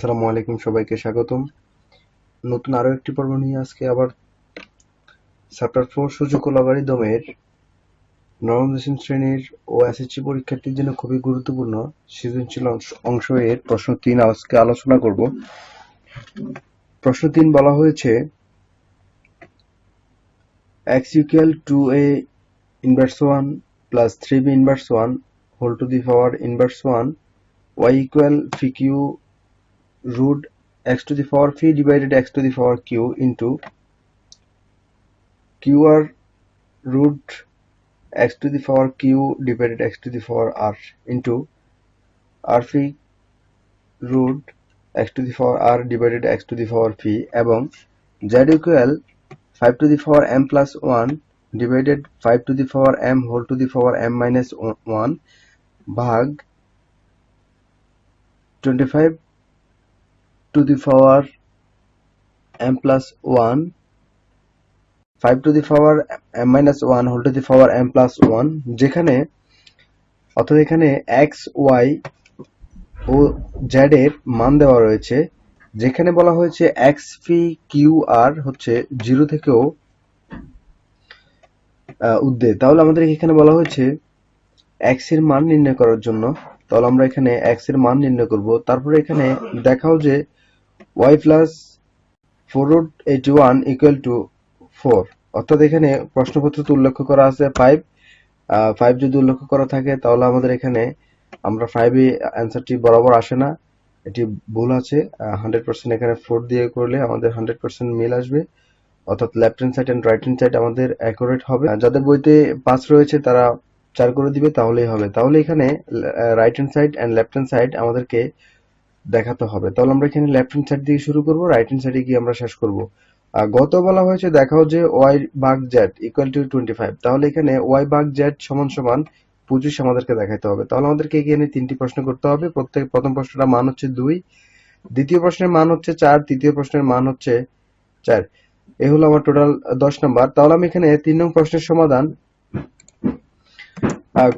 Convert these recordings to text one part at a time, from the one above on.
আসসালামু আলাইকুম, সবাইকে স্বাগতম। নতুন আরো একটি পর্ব নিয়ে আজকে আবার চ্যাপ্টার 4 সূচক ও লগারিদমের নবম দশম শ্রেণীর ও এসএসসি পরীক্ষার্থীর জন্য খুবই গুরুত্বপূর্ণ সৃজনশীল অংশ এর প্রশ্ন 3 আজকে আলোচনা করব। প্রশ্ন 3 বলা হয়েছে x equal to a inverse 1 plus 3b inverse 1 whole to the power inverse 1 y equal phi q root x to the power phi divided x to the power q into qr root x to the power q divided x to the power r into r phi root x to the power r divided x to the power phi এবং z equal 5 to the power m plus 1 divided 5 to the power m whole to the power m minus 1 ভাগ 25 to the power m plus 1 5 to the power m minus 1 whole to the power m plus 1 যেখানে অর্থাৎ এখানে x y ও z এর মান দেওয়া রয়েছে, যেখানে বলা হয়েছে x phi q r হচ্ছে 0 থেকেও ঊর্ধ্বে। তাহলে আমাদের এখানে বলা হয়েছে x এর মান নির্ণয় করার জন্য। তাহলে আমরা এখানে x এর মান নির্ণয় করব। তারপরে এখানে দেখাও যে y plus 4 root 81 equal to 4, অর্থাৎ এখানে প্রশ্নপত্রতে উল্লেখ করা আছে 5 যদি উল্লেখ করা থাকে তাহলে আমাদের এখানে আমরা 5 এ অ্যান্সারটি বরাবর আসে না, এটি ভুল আছে। 100% এখানে 4 দিয়ে করলে আমাদের 100% মিল আসবে, অর্থাৎ left hand side and right hand side আমাদের অ্যাকুরেট হবে। যাদের বইতে 5 রয়েছে তারা 4 করে দিবে, তাহলেই হবে। তাহলে এখানে right hand side and left hand side আমাদেরকে দেখাতে হবে। তাহলে আমরা এখানে লেফট হ্যান্ড সাইড দিয়ে শুরু করব, রাইট হ্যান্ড সাইডে গিয়ে আমরা শেষ করব। গত বলা হয়েছে দেখাও যে y ভাগ z ইকুয়াল টু 25, তাহলে এখানে y ভাগ z সমান সমান 25 আমাদেরকে দেখাতে হবে। তাহলে আমাদেরকে এখানে তিনটি প্রশ্ন করতে হবে। প্রথম প্রশ্নটার মান হচ্ছে 2, দ্বিতীয় প্রশ্নের মান হচ্ছে 4, তৃতীয় প্রশ্নের মান হচ্ছে 4। এই হলো আমার টোটাল 10 নাম্বার। তাহলে আমি এখানে 3 নং প্রশ্নের সমাধান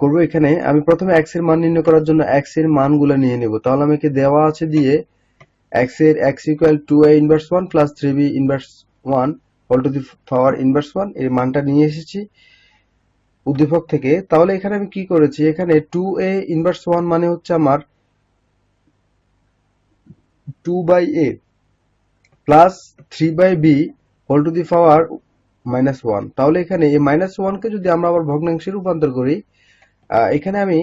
করব। এখানে আমি প্রথমে x এর মান নির্ণয় করার জন্য x এর মানগুলো নিয়ে নেব। তাহলে আমাকে দেওয়া আছে দিয়ে x এর x equal 2a inverse 1 plus 3b inverse 1 whole to the power inverse 1 এর মানটা নিয়ে এসেছি উদ্দীপক থেকে। তাহলে এখানে আমি কি করেছি, এখানে 2a inverse 1 মানে হচ্ছে আমার 2/a plus 3/b whole to the power -1। তাহলে এখানে এই -1 কে যদি আমরা আবার ভগ্নাংশে রূপান্তর করি, এখানে আমি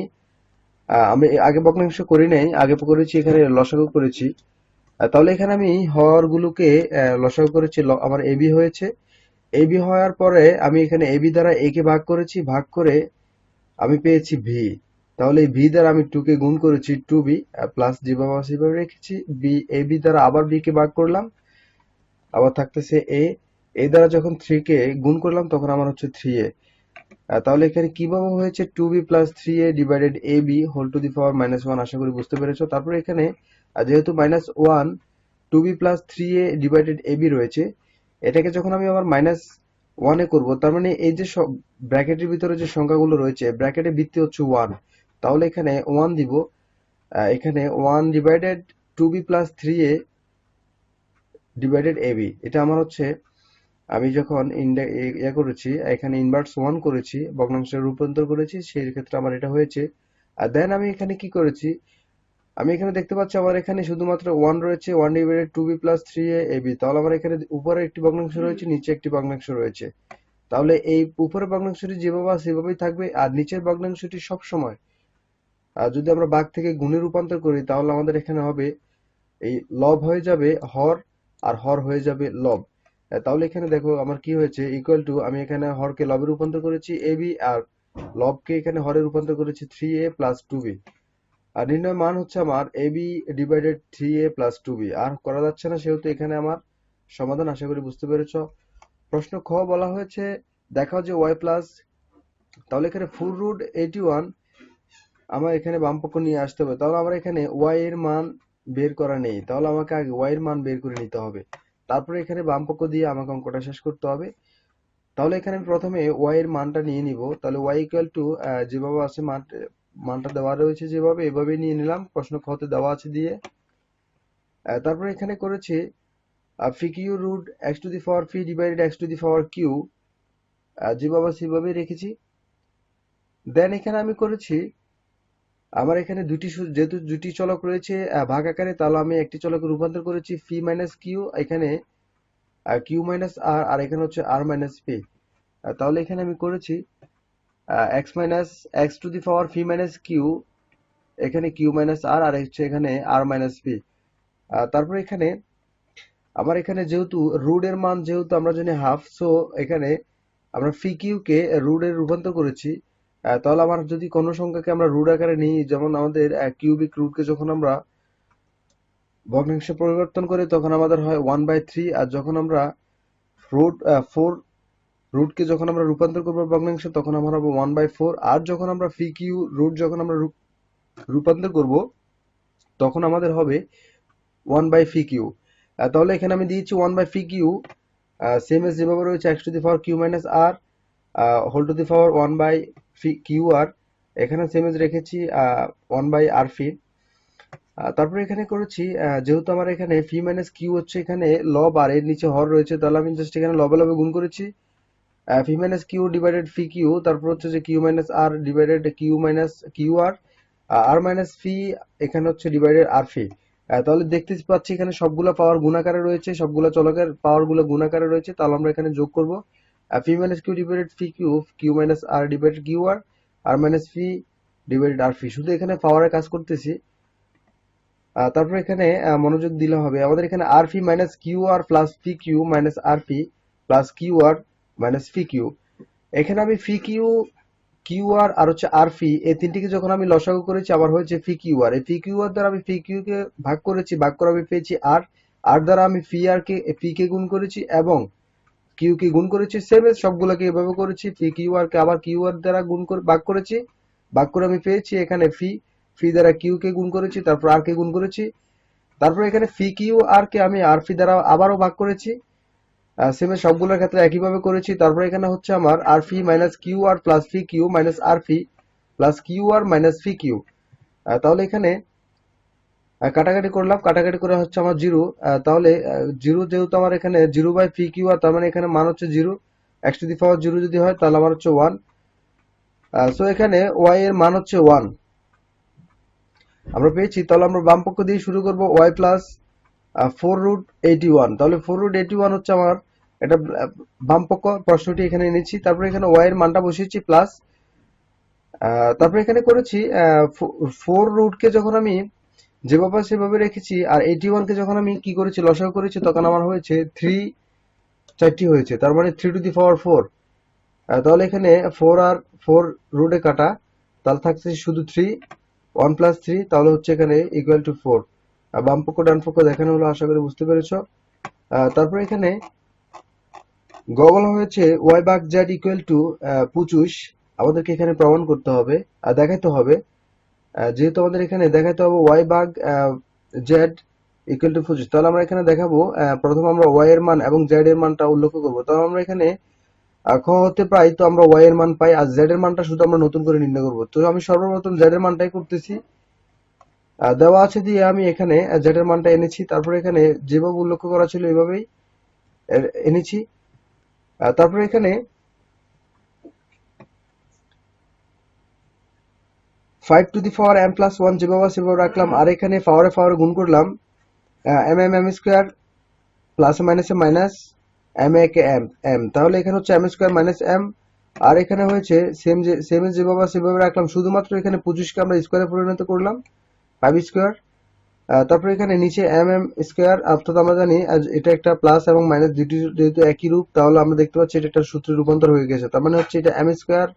আগে ভগ্নাংশ করি নাই, আগে করেছি এখানে লসাগু করেছি। তাহলে এখানে আমি হরগুলোকে লসাগু করেছি, আমার এবি হয়েছে। এবি হওয়ার পরে আমি এখানে এবি দ্বারা এ কে ভাগ করেছি, ভাগ করে আমি পেয়েছি ভি। তাহলে এই ভি দ্বারা আমি 2 কে গুণ করেছি 2b প্লাস যেভাবে সেভাবে রেখেছি। বি এবি দ্বারা আবার বি কে ভাগ করলাম, আবার থাকতেছে এ। এ দ্বারা যখন 3 কে গুণ করলাম তখন আমার হচ্ছে 3a। তাহলে এখানে কিভাবে হয়েছে 2b plus 3a divided ab whole to the power -1। আশা করি বুঝতে পেরেছো। তারপরে এখানে যেহেতু -1 2b plus 3a divided ab রয়েছে, এটাকে যখন আমি আবার -1 এ করব, তার মানে এই যে ব্র্যাকেটের ভিতরে যে সংখ্যাগুলো রয়েছে ব্র্যাকেটের ভিত্তি হচ্ছে 1, তাহলে এখানে 1 দিব। এখানে 1 divided 2b plus 3a divided ab, এটা আমার হচ্ছে আমি যখন করেছি এখানে ইনভার্স 1 করেছি, ভগ্নাংশে রূপান্তর করেছি, সেই ক্ষেত্রে আমার এটা হয়েছে। আর দেন আমি এখানে কি করেছি, আমি এখানে দেখতে পাচ্ছি আমার এখানে শুধুমাত্র 1 রয়েছে, 1 divided 2b plus 3a ab। তাহলে আমার এখানে উপরে একটি ভগ্নাংশ রয়েছে, নিচে একটি ভগ্নাংশ রয়েছে। তাহলে এই উপরের ভগ্নাংশটি যেভাবে আছে সেভাবেই থাকবে, আর নিচের ভগ্নাংশটি সব সময় যদি আমরা ভাগ থেকে গুণে রূপান্তর করি তাহলে আমাদের এখানে হবে এই লব হয়ে যাবে হর, আর হর হয়ে যাবে লব। তাহলে এখানে দেখো আমার কি হয়েছে, ইকুয়াল টু আমি এখানে হরকে লবে রূপান্তর করেছি ab, আর লবকে এখানে হরে রূপান্তর করেছি 3a প্লাস 2b। আর নির্ণয় মান হচ্ছে আমার ab divided 3a plus 2b। আর করা যাচ্ছে না, সেহেতু এখানে আমার সমাধান। আশা করি বুঝতে পেরেছ। প্রশ্ন খ বলা হয়েছে দেখাও যে y প্লাস, তাহলে এখানে 4 রুট 81 আমার এখানে বামপক্ষ নিয়ে আসতে হবে। তাহলে আমার এখানে y এর মান বের করা নেই, তাহলে আমাকে আগে y এর মান বের করে নিতে হবে, তারপরে এখানে বামপক্ষ দিয়ে আমাকে অঙ্কটা শেষ করতে হবে। তাহলে এখানে আমি প্রথমে y এর মানটা নিয়ে নিব। তাহলে y ইকুয়াল টু যেভাবে আছে মানটা দেওয়া রয়েছে যেভাবে, এভাবেই নিয়ে নিলাম। প্রশ্ন খতে দেওয়া আছে দিয়ে তারপরে এখানে করেছি phi q root x to the power phi divided x to the power q, যেভাবে সেভাবেই রেখেছি। দেন এখানে আমি করেছি আমার এখানে যেহেতু দুটি চলক রয়েছে ভাগ আকারে, তাহলে আমি একটি চলকে রূপান্তর করেছি ফি মাইনাস কিউ, এখানে কিউ মাইনাস আর, আর এখানে হচ্ছে আর মাইনাস পি। তাহলে এখানে আমি করেছি X minus X to the power phi minus Q, এখানে কিউ মাইনাস আর, আর হচ্ছে এখানে আর মাইনাস পি। তারপর এখানে আমার এখানে যেহেতু রুট এর মান যেহেতু আমরা জানি হাফ, সো এখানে আমরা ফি কিউ কে রুট এর রূপান্তর করেছি। তাহলে আমার যদি কোনো সংখ্যাকে আমরা রুট আকারে নিই, যেমন আমাদের কিউবিক রুটকে যখন আমরা ভগ্নাংশে পরিবর্তন করি তখন আমাদের হয় 1/3, আর যখন আমরা রুট 4 রুটকে যখন আমরা রূপান্তর করবো ভগ্নাংশে তখন আমরা হবে 1/4, আর যখন আমরা ফি কিউ রুট যখন আমরা রূপান্তর করব তখন আমাদের হবে 1/ফি কিউ। তাহলে এখানে আমি দিয়েছি 1/ফি কিউ, সেম এস যেভাবে রয়েছে x to the power q minus r whole to the power 1/ফি কিউ আর, এখানে সেম এস রেখেছি 1/আর ফি। তারপরে এখানে করেছি যেহেতু আমার এখানে ফি মাইনাস কিউ হচ্ছে এখানে লব আর এর নিচে হর রয়েছে, তাহলে আমি জাস্ট এখানে লবে লবে গুণ করেছি ফি মাইনাস কিউ ডিভাইডেড ফি কিউ, তারপর হচ্ছে যে কিউ মাইনাস আর divided Q minus Q R, আর মাইনাস ফি এখানে হচ্ছে ডিভাইডেড আর ফি। তাহলে দেখতে পাচ্ছি এখানে সবগুলো পাওয়ার গুণাকারে রয়েছে, সবগুলো চলকের পাওয়ার গুলো গুণাকারে রয়েছে, তাহলে আমরা এখানে যোগ করব ফি মাইনাস কিউ ডিভাইডেড ফি কিউ, কিউ মাইনাস আর ডিভাইডেড কিউ আর মাইনাস ফি ডিভাইডেড আর ফি। শুধু এখানে পাওয়ারের কাজ করতেছি। তারপর এখানে মনোযোগ দিলে হবে আমাদের এখানে আর ফি মাইনাস কিউ আর প্লাস ফি কিউ মাইনাস আর ফি প্লাস কিউ আর মাইনাস ফি কিউ। এখানে আমি ফি কিউ কিউ আর আর হচ্ছে আর ফি এই তিনটিকে যখন আমি লসাগু করেছি আবার হয়েছে ফি কিউ আর, এই ফি কিউ আর দ্বারা আমি ফি কিউ কে ভাগ করেছি, ভাগ করে আমি পেয়েছি আর, আর দ্বারা আমি ফি কে গুণ করেছি এবং কিউ কে গুণ করেছি, সেম সবগুলোকে এভাবে করেছি, ফি কিউ আর কে আবার কিউ আর দ্বারা গুণ করে ভাগ করেছি, ভাগ করে আমি পেয়েছি এখানে ফি, ফি দ্বারা কিউ কে গুণ করেছি, তারপর আর কে গুণ করেছি, তারপর এখানে ফি কিউ আর কে আমি আর ফি দ্বারা আবারও ভাগ করেছি, সেম সবগুলোর ক্ষেত্রে একইভাবে করেছি। তারপর এখানে হচ্ছে আমার আর ফি মাইনাস কিউ আর প্লাস ফি কিউ মাইনাস আর ফি প্লাস কিউ আর মাইনাস ফি কিউ। তাহলে এখানে কাটাকাটি করলাম, কাটাকাটি করে হচ্ছে আমার জিরো। তাহলে জিরো যেহেতু আমার এখানে 0/ফি কিউ আর, তার মানে এখানে মান হচ্ছে zero, x to the power zero যদি হয় তাহলে আমার হচ্ছে 1। সো এখানে ওয়াই এর মান হচ্ছে 1 আমরা পেয়েছি। তাহলে আমরা বাম পক্ষ দিয়ে শুরু করব ওয়াই প্লাস 4√81। তাহলে 4√81 হচ্ছে আমার এটা বাম পক্ষ প্রশ্নটি এখানে এনেছি। তারপরে এখানে ওয়াই এর মানটা বসিয়েছি প্লাস, তারপরে এখানে করেছি 4 রুটকে যখন আমি যেভাবে সেভাবে রেখেছি, আর 81 কে যখন আমি কি করেছি লসাগু করেছি তখন আমার হয়েছে 3 চারটি হয়েছে, তার মানে 3 টু দি পাওয়ার 4। তাহলে এখানে 4 আর 4 রুটে কাটা, তাহলে থাকছে শুধু 3, 1 প্লাস 3, তাহলে হচ্ছে এখানে ইকুয়াল টু 4। বাম পক্ষ ডান পক্ষ দেখানো হলো, আশা করি বুঝতে পেরেছ। তারপরে এখানে গগল হয়েছে ওয়াই ভাগ জেড ইকুয়াল টু 25, আমাদেরকে এখানে প্রমাণ করতে হবে আর দেখাতে হবে। যেহেতু আমাদের এখানে দেখাতে হবে ওয়াই ভাগ জেড ইকুয়াল টু 25, তাহলে আমরা এখানে দেখাবো প্রথম আমরা ওয়াই এর মান এবং জেড এর মানটা উল্লেখ করবো। তাহলে আমরা এখানে খ হতে পাই, তো আমরা ওয়াই এর মান পাই, আর জেড এর মানটা শুধু আমরা নতুন করে নির্ণয় করবো। তো আমি সর্বপ্রথম জেড এর মানটাই করতেছি, দেওয়া আছে দিয়ে আমি এখানে জেড এর মানটা এনেছি। তারপরে এখানে যেভাবে উল্লেখ করা ছিল এইভাবেই এনেছি। তারপরে এখানে 5 to the power m plus 1 যেভাবে সেভাবে রাখলাম, আর এখানে পাওয়ারে গুণ করলাম m স্কোয়ার প্লাস মাইনাসে মাইনাস m এ কে m, তাহলে এখানে হচ্ছে m স্কোয়ার মাইনাস m, আর এখানে হয়েছে সেম যেভাবে সেভাবে রাখলাম, শুধুমাত্র এখানে 25 কে আমরা স্কোয়ারে পরিণত করলাম 5 স্কোয়ার। তারপরে এখানে নিচে m স্কোয়ার, অর্থাৎ আমরা জানি এটা একটা প্লাস এবং মাইনাস দুটি যেহেতু একই রূপ, তাহলে আমরা দেখতে পাচ্ছি এটা একটা সূত্রে রূপান্তর হয়ে গেছে, তার মানে হচ্ছে এটা m square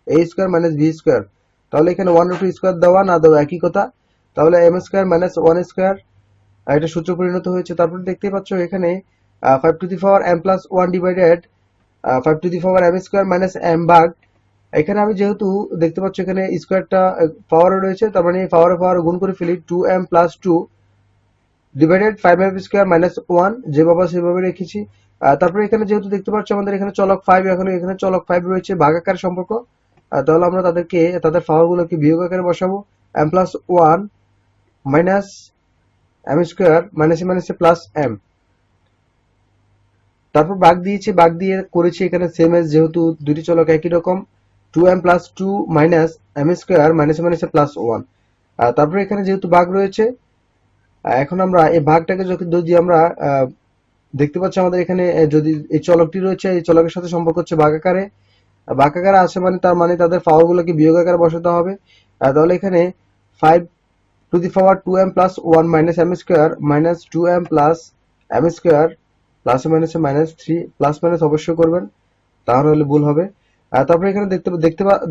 a square minus b square. তাহলে এখানে 1/2 স্কোয়ার দেওয়া না দেওয়া একই কথা, তাহলে m স্কোয়ার মাইনাস 1 স্কোয়ার এটা সূত্র পরিণত হয়েছে। তারপরে দেখতে পাচ্ছ এখানে 5 to the power m plus 1 divided 5 to the power m square minus m ভাগ, এখানে আমি যেহেতু দেখতে পাচ্ছ এখানে স্কোয়ারটা পাওয়ারে রয়েছে, তার মানে পাওয়ারে গুণ করে ফেলি 2m plus 2 divided 5m square minus 1, যেভাবে সেভাবে রেখেছি। তারপরে এখানে যেহেতু দেখতে পাচ্ছ আমাদের এখানে চলক 5, এখানে চলক 5 রয়েছে ভাগাকার সম্পর্ক, তাহলে আমরা তাদের পাওয়ার গুলোকে বিয়োগ আকারে বসাবো। m plus 1 minus M square মাইনাসে প্লাস এম, তারপর ভাগ দিয়েছি, ভাগ দিয়ে করেছি এখানে সেম এজ, যেহেতু দুটি চলক একই রকম, 2m plus 2 minus M square মাইনাসে প্লাস 1। তারপর এখানে যেহেতু ভাগ রয়েছে, এখন আমরা এই ভাগটাকে যদি আমরা দেখতে পাচ্ছি আমাদের এখানে যদি এই চলকটি রয়েছে, এই চলকের সাথে সম্পর্ক হচ্ছে ভাগাকারে, ভাগাকারে আছে মানে তার মানে তাদের পাওয়ার গুলোকে বিয়োগ আকারে বসাতে হবে। তাহলে এখানে 5 to the power 2m plus 1 minus M square minus 2m plus M square plus মাইনাসে মাইনাস 3, প্লাস মাইনাস অবশ্যই করবেন, তাহলে হলে ভুল হবে। তারপরে এখানে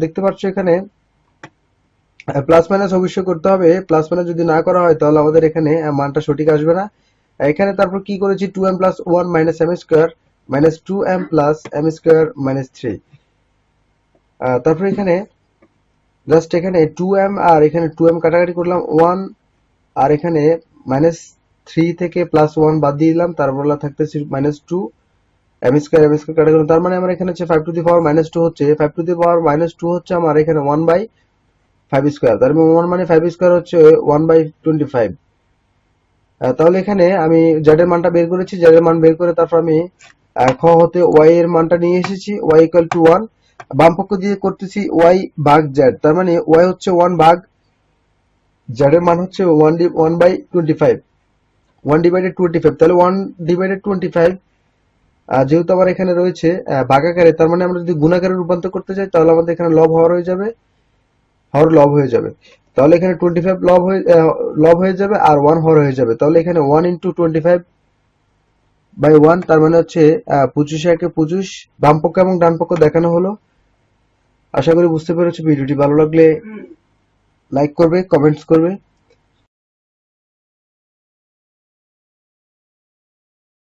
দেখতে পাচ্ছ এখানে প্লাস মাইনাস অবশ্যই করতে হবে, প্লাস মাইনাস যদি না করা হয় তাহলে আমাদের এখানে মানটা সঠিক আসবে না। এখানে তারপর কি করেছি, 2m plus 1 minus M square minus 2m plus M square minus 3। তারপর এখানে জাস্ট এখানে 2m আর এখানে 2m কাটাকাটি করলাম, 1 আর এখানে মাইনাস 3 থেকে প্লাস 1 বাদ দিয়ে দিলাম, তারপর থাকতেছে মাইনাস 2 এম স্কোয়ার কাটাকাটি করলাম, তার মানে আমার এখানে হচ্ছে 5 টু দি পাওয়ার মাইনাস 2 হচ্ছে, 5 টু দি পাওয়ার মাইনাস 2 হচ্ছে আমার এখানে 1/5 স্কোয়ার, তার মানে 1 মানে 5 স্কোয়ার হচ্ছে 1/25। তাহলে এখানে আমি জেড এর মানটা বের করেছি, জেড এর মান বের করে তারপর আমি খ হতে ওয়াই এর মানটা নিয়ে এসেছি, ওয়াই ইকুয়াল টু 1, বাম পক্ষ দিয়ে করতেছি ওয়াই ভাগ জেড, তার মানে ওয়াই হচ্ছে 1 ভাগ জেড এর মান হচ্ছে 1/25, 1/25, তাহলে 1/25 যেহেতু আমার এখানে রয়েছে ভাগাকারে, তার মানে আমরা যদি গুণাকারে রূপান্তর করতে চাই তাহলে আমাদের এখানে লব হওয়ার হয়ে যাবে, হর লব হয়ে যাবে, তাহলে এখানে 25 লব হয়ে যাবে আর 1 হর হয়ে যাবে, তাহলে এখানে 1 ইন্টু 25/1, তার মানে হচ্ছে 25 বাম পক্ষ এবং ডান পক্ষ দেখানো হলো। আশা করি বুঝতে পেরেছো। ভিডিওটি ভালো লাগলে লাইক করবে, কমেন্টস করবে।